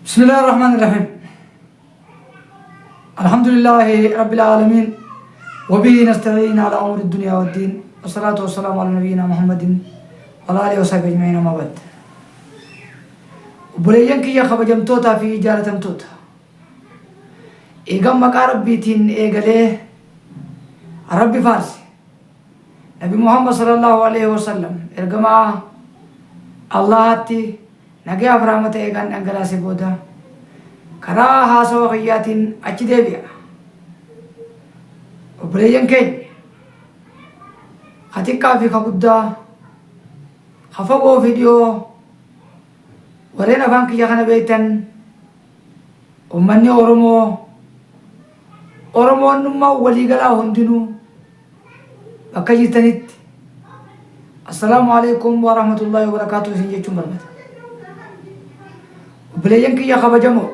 بسم الله الرحمن الرحيم. الحمد لله رب العالمين وبه نستعين على أمور الدنيا والدين والصلاة والسلام على نبينا محمد وعلى آله وصحبه أجمعين أما بعد. بليان كي خبجمتوتا في جالتمتوتا إيقام مقا ربيتين إيقاليه ربي فارسي نبي محمد صلى الله عليه وسلم إرقما الله تي نجي أفرامة إيقان أنقلاسي بودا كراها سوى غياتين أجدي بيا وبليان كي خطيقا في خبودا خفقو فيديو ورين أفان كي يخنا بيتن أمني أورمو نما وليقلا هندنو أكجتنت السلام عليكم ورحمة الله وبركاته سنجيكم برمت بليان كي يخبا جمو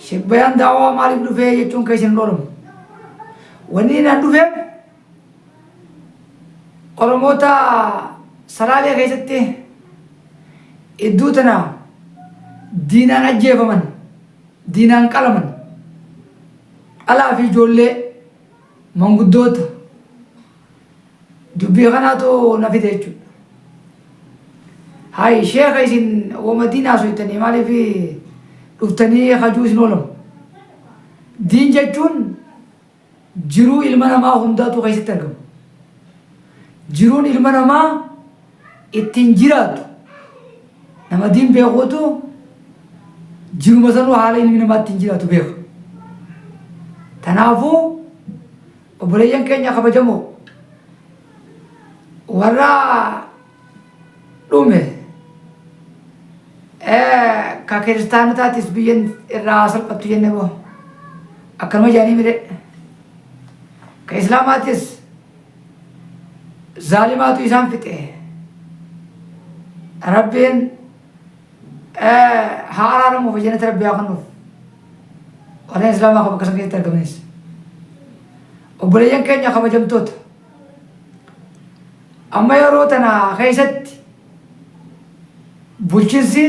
شيخ بيان دعوة مالي بدوفي يجون كيسن رولم ونين أندوفي أورموتا سلالي كيستي إدوتنا دينان أجيبمن دينان قلمن ألا في جولي منقدوت دبي غناتو نفيد يجو هاي شيخ يسين ومدينة سويتني مالي في رفتني خجوز نولم دين جتون جرو إلمنا ما هنداتو غيست ترقم جرون إلمنا ما اتنجراتو nama din beeku tu jiruma sanu haala ilmi namaatti hin jiraatu beeku. Kanaafuu obboleeyyan keenya kabajamoo warra dhume ka kiristaanotaatis biyyan irraa salphattu jenne boo akkanuma jedhanii mire ka islaamaatis zaalimaatu isaan fixe rabbiin haaraana muuf jannata rabbi haa kennuuf warreen islaamaa qaba akkasuma keessatti argamanis obboleeyyan keenya kabajamtoota amma yeroo tana keessatti bulchiinsi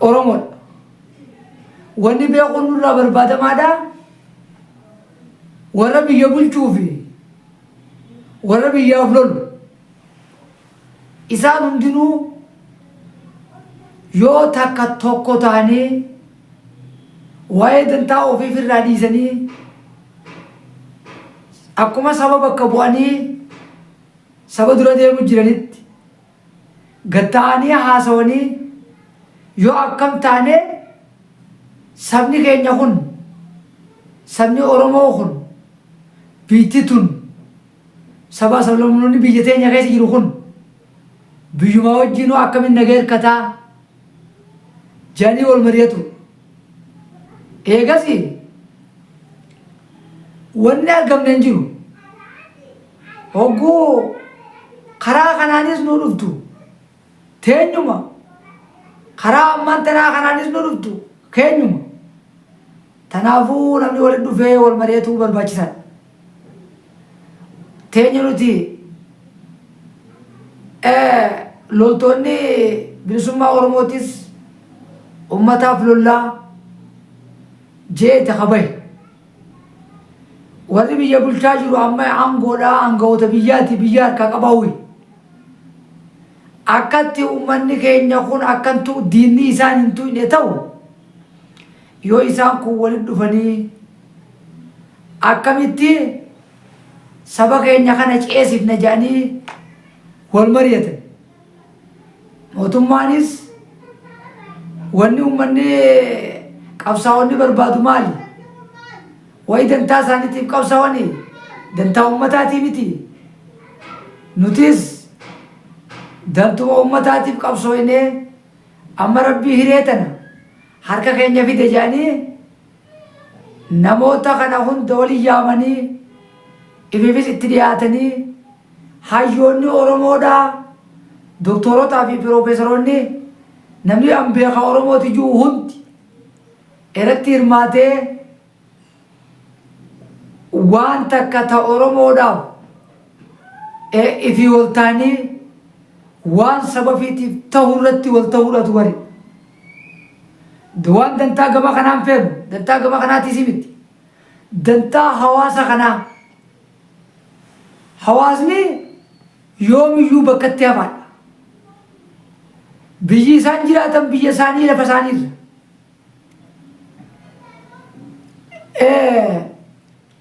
Oromoodha wanni beekuun nurraa barbaadamaadha warra biyya bulchuu fi warra biyyaaf lolu isaan hundinuu yoo takka tokko ta'anii waa'ee dantaa ofiif irraa dhiisanii akkuma saba bakka bu'anii saba dura deemu jiranitti gatta'anii haasawanii yoo akkam taane sabni keenya kun sabni Oromoo kun biitti tun sabaa sablammoonni biyya teenya keessa jiru kun biyyuma wajjinuu akkamiin nagaa hirkataa jaanii wal mari'atu eegasi wanni argamne hin jiru hogguu karaa kanaanis nu dhuftu teenyuma karaa ammaan tanaa kanaanis nu dhuftu keenyuma tanaafuu namni walitti dhufee wal mari'atuu barbaachisaadha teenya nuti loltoonni bilisummaa Oromootis ummataaf lollaa jeete qabaye warri biyya bulchaa jiru amma aangoodhaa aangawoota biyyaati biyya harkaa qabaawwi akkatti ummanni keenya kun akkantu diinni isaan hin tuyne ta'u yoo isaan kun walitti dhufanii akkamitti saba keenya kana ceesifna jedhanii wal mari'atan mootummaanis wanni ummanni qabsaa'onni barbaadu maali wayi dantaa isaaniitiif qabsaa'anii dantaa ummataatii miti nutis dantuma ummataatiif qabsooynee amma rabbii hireetana harka keenya fide jedhanii namoota kana hunda walii yaamanii ifiifis itti dhiyaatanii hayyoonni Oromoodhaa doktorotaa fi piroofeesaroonni namni ambeeka Oromooti jiru hundi irratti hirmaatee waan takka ta Oromoodhaaf ifii waltaanii وان سبب في تهورتي والتهورة وري دوان دنتا قبا خنام فهم دنتا قبا خناتي سيمتي دنتا حواسا خنا حواسني يوم يو بكتيا فان بيجي سان جراتم بيجي ساني لفساني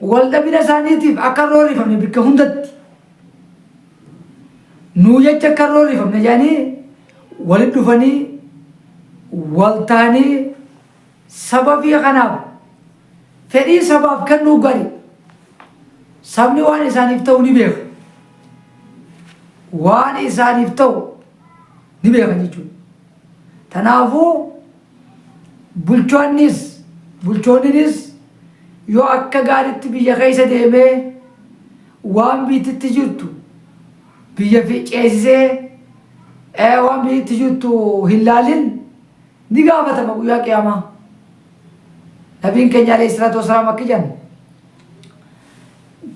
والدا بنا سانيتيف أكروري فمني بك هندت نوجا تكروري فمني جاني ولد فني والتاني سبب يغناب فري سبب كنو غري سبني وان إسان يفتو نبيخ وان إسان يفتو نبيخ نجو تنافو بلچونيس yoo akka gaaritti biyya keessa deemee waan biititti jirtu biyya fi ceesisee waan biititti jirtu hin laalin ni gaafatama guyyaa qiyaamaa. Nabiin keenya alayhi salaatu wasalaam akka jedhan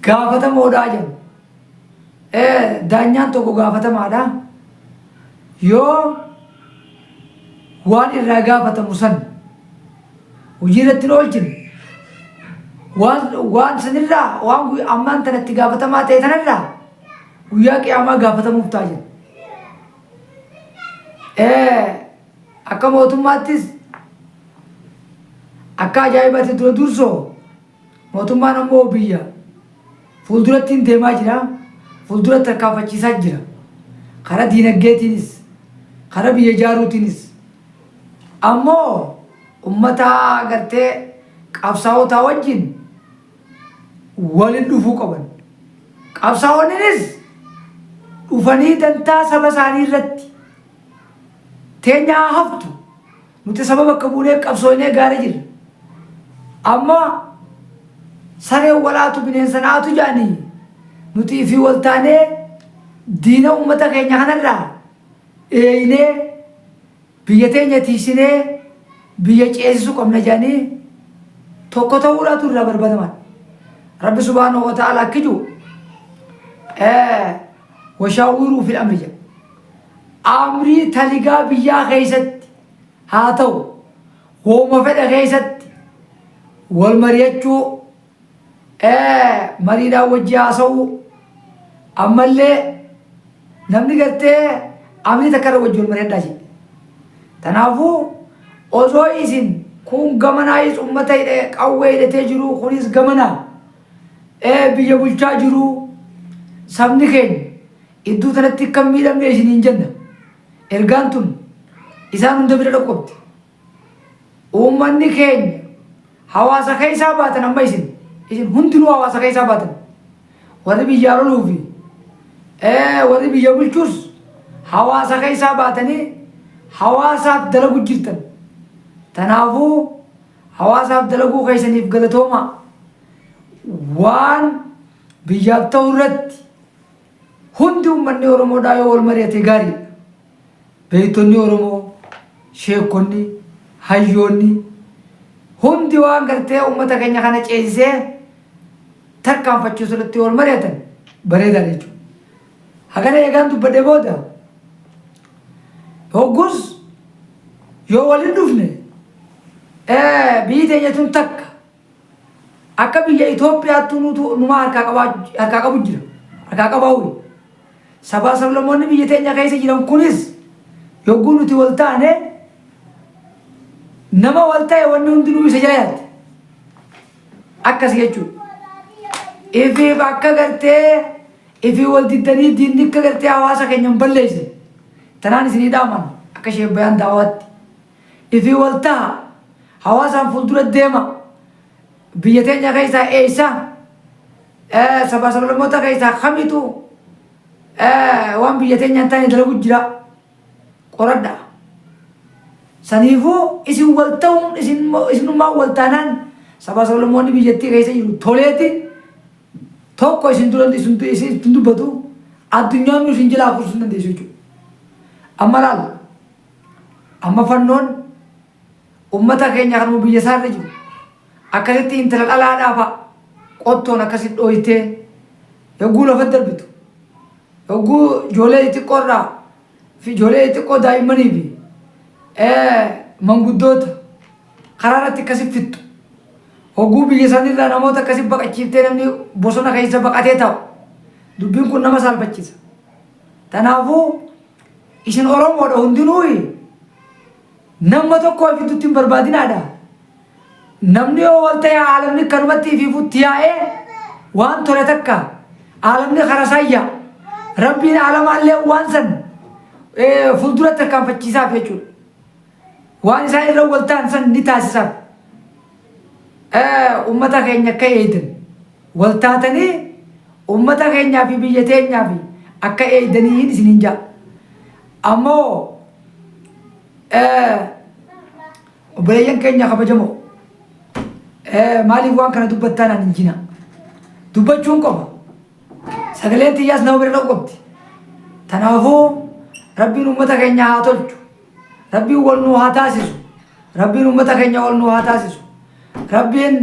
gaafatamoodhaa jedhan. Daanyaan tokko gaafatamaadha yoo waan irraa gaafatamu san hojii irratti hin oolchine وان سنرا وان أمان تنتي قافة ما تيتنرا وياك يا ما قافة مفتاجن أكا موتوماتيس أكا جايبات درسو موتوما نمو بيا فولدرتين ديما جرا فولدرت تركافة چيسا جرا خرا دينگيتينيس خرا بيجاروتينيس أمو أمتا أغرتي قابساو تاوجين ولد دفو قبن قابساونينيس دفني دنتا سبا ساني رتي تينيا هفتو نوتي سبب قبولي قابسويني غاري جر أما سري ولاتو بنين سناتو جاني نوتي في ولتاني دين أمتا كينيا خنرا إيني بيتين يتيسيني بيج إيسو قمنا جاني توكو توراتو را بربادمان رب سبحانه وتعالى كجو وشاوروا في الأمر جا أمري تلقى بيا غيست هاتو هو مفد غيست والمريجو مريدا وجاسو أما اللي نمني قلت أمري تكرر وجو المريدا جي تنافو أزوئيسين كون غمنايس أمتي قوي لتجرو خونيس غمنا بيجا بلچا جرو سبني خين إدو تنتي كمي لم يشنين جنة إرغانتون إسان اندبرا لقبت أمني خين حواسا خيسا باتن أما إسن هندنو حواسا خيسا باتن ورد بيجارو لوفي ورد بيجا بلچوس حواسا خيسا باتني حواسا دلقو جرتن تنافو حواسا دلقو خيسانيف غلطوما وان بيجاب تورت هندو مني ورمو دايو والمريتي غاري بيتوني ورمو شيكوني هايوني هندو وان غرتي امتا كنيا خانا چيزي تركام فچو سلطي والمريتن بريدا ليچو هكذا يغان دو بده بودا هوغوز يو والي دوفني بيتي يتون تك akka biyya Itoophiyaatti numa harkaa qabu jira harkaa qabaawwi sabaa sablammoonni biyya teenya keessa jiran kunis yogguu nuti wal taane nama wal ta'e wanni hundinuu isa jala yaadde akkas jechuudha ifiif akka gartee ifii wal diddanii diinni akka gartee hawaasa keenya hin balleessine tanaan isinii dhaaman akka ishee bayaan daawwaatti ifii wal ta'a hawaasaan fuuldura deema biyya teenya keessa eessa sabaa sablammoota keessa kamitu waan biyya teenya hin taane dalagu jira qoradha saniifuu isin wal ta'uun isinummaa wal taanaan sabaa sablammoonni biyyattii keessa jiru toleeti tokko isin dubbatu addunyaan nu isin jalaa fursuu dandeessu jechuudha amma laal amma fannoon ummata keenya kanuma biyya isaarra jiru akkasitti intala dhalaadhaafa qottoon akkasitti dhooytee yogguu lafa darbitu yogguu ijoollee xixiqqoorraa fi ijoollee xiqqoo daa'immanii fi manguddoota karaa irratti akkasi fixxu. Hogguu biyya sanirraa namoota akkasi baqachiiftee namni bosona keessa baqatee taa'u. Dubbiin kun nama saalfachiisa. Kanaafuu isin Oromoodha hundinuu nama tokko ofiitti hin barbaadinaadha. Namni yoo wal ta'e aalamni kanumatti ifiifutti yaa'ee waan tole takka aalamni karasaayyaa rabbiin aalamaallee waan san fuulduratti tarkaanfachiisaaf jechuudha. Waan isaan irra wal ta'an san ni taasisaaf. Ummata keenya akka eedan wal taatanii ummata keenyaa fi biyya teenyaa fi akka eedanii isiniin jaa. Ammoo obboleeyyan keenya kabajamoo maaliif waan kana dubbattaan ani injina dubbachuun qofa sagaleen xiyyaas nama bira dhaqu qabdi. Kanaafuu rabbiin ummata keenya haa tolchu, rabbiin wal nuu haa taasisu, rabbiin ummata keenya wal nuu haa taasisu, rabbiin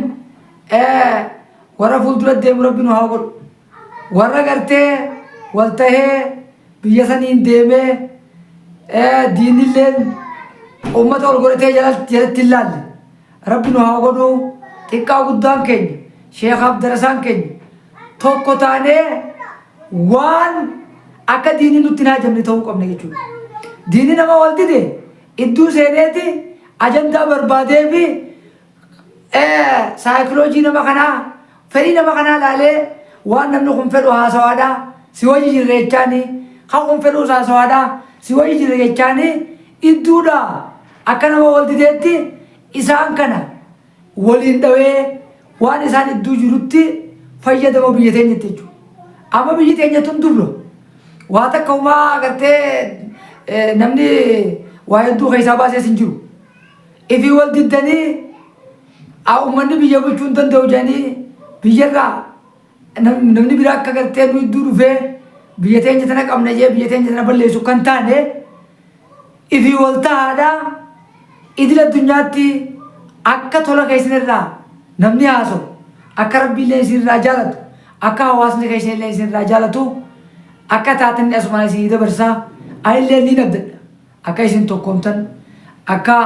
warra fuuldura deemu rabbiin haa godhu, warra gartee wal tahee biyya saniin deemee diinilleen ummata ol godhatee jalatti hin laalle rabbiin haa godhu. Xiqqaa guddaan keenya Sheekh Abdarasaan keenya tokko taanee waan akka diinii nutti hin hajamne ta'uu qabna jechuudha. Diinii nama wal dide idduu seeneeti ajandaa barbaadee fi saayikiloojii nama kanaa fedhii nama kanaa laalee waan namni kun fedhu haasawaadhaa si wayyi jirre jechaani kan kun fedhu haasawaadhaa si wayyi jirre jechaani idduudha akka nama wal dideetti isaan kana waliin dhawee waan isaan idduu jirutti fayyadama biyya teenyatti jechuudha. Amma biyyi teenyatti hin dublo waa takka uumaa agartee namni waa hedduu keessaa baasees hin jiru. Ifii wal diddanii uummanni biyya bulchuu hin danda'u jedhanii biyyarraa namni biraa akka gartee nu idduu dhufee biyya teenya tana qabna jee biyya teenya tana balleessu kan taane ifii wal ta'aadhaa idil addunyaatti akka tola keessanirraa namni haasa'u akka rabbiillee isinirraa jaalatu akka hawaasni keessanillee isinirraa jaalatu akka taatanni asumaan isinii dabarsaa anillee ni nabdadha akka isin tokkoomtan akka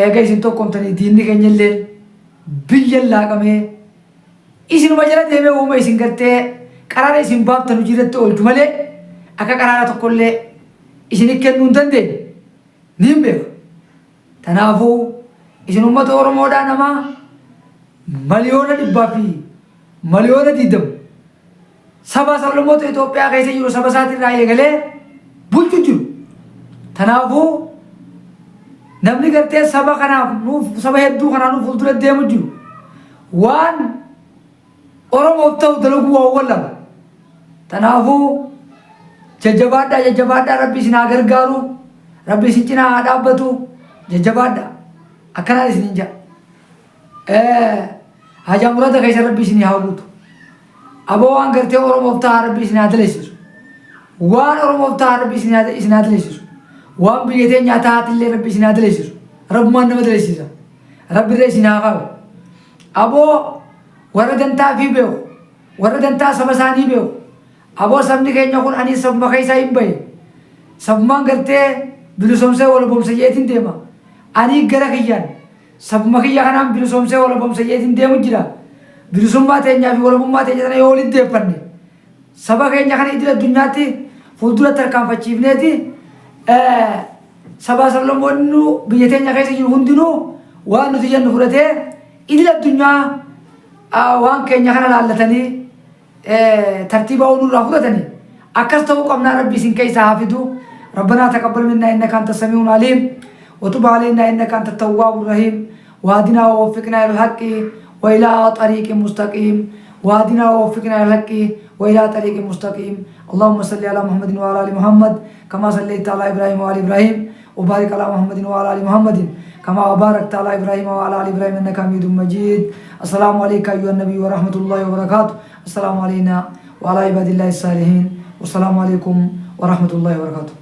eega isin tokkoomtanii diinni keenyallee biyya laaqamee isinuma jala deemee uuma isin gartee qaraara isin baaftan hojii irratti oolchu malee akka qaraara tokkollee isin kennuu hin dandeenye ni hin beeku. Kanaafuu isin uummata Oromoodhaa nama miliyoona 100 fi miliyoona 20 saba sablammoota Itoophiyaa keessa jiru saba isaatirraa eegalee bulchu jiru. Kanaafuu namni gartee saba kanaaf nuuf saba hedduu kanaa nuuf fuuldura deemu jiru waan Oromoof ta'u dalaguu waa wallaba. Kanaafuu jajjabaadhaa rabbi isin haa gargaaru, rabbi isin cinaa haa dhaabbatu. Jajjabaadhaa akkanaa isin jaa hajaa murata keessa rabbi isin haa guutu. Aboo waan gartee Oromoof ta'a rabbi isin haa daleessisu, waan Oromoof ta'a rabbi isin haa daleessisu, waan biyya teenyaa ta'aatillee rabbi isin haa daleessisu. Rabbumaan nama daleessisa, rabbi irra isin haa qabu. Aboo warra dantaa fi beeku, warra dantaa saba isaanii beeku. Aboo sabni keenya kun ani sabuma keessaa hin bahe sabumaan gartee bilisoomsee walabomsa jeetiin deema. Ani gara kiyyaan sabuma kiyya kanaan bilisoomsee walabomsa jeetiin deemu jira. Bilisummaa teenyaa fi walabummaa teenya tana yoo walitti deeffanne saba keenya kana idil addunyaatti fuuldura tarkaanfachiifneeti sabaa sablammoonni biyya teenya keessa jiru hundinuu waan nuti jennu fudhatee idil addunyaa waan keenya kana laallatanii tartiiba oolurraa fudhatanii akkas ta'uu qabnaa rabbi isin keessaa haafidu. ربنا تقبل منا انك انت السميع العليم وتب علينا انك انت التواب الرحيم واهدنا ووفقنا الى الحق والى طريق مستقيم واهدنا ووفقنا الى الحق والى طريق مستقيم. اللهم صل على محمد وعلى ال محمد كما صليت على ابراهيم وعلى ابراهيم وبارك على محمد وعلى ال محمد كما باركت على ابراهيم وعلى ال ابراهيم انك حميد مجيد. السلام عليك ايها النبي ورحمه الله وبركاته. السلام علينا وعلى عباد الله الصالحين والسلام عليكم ورحمه الله وبركاته.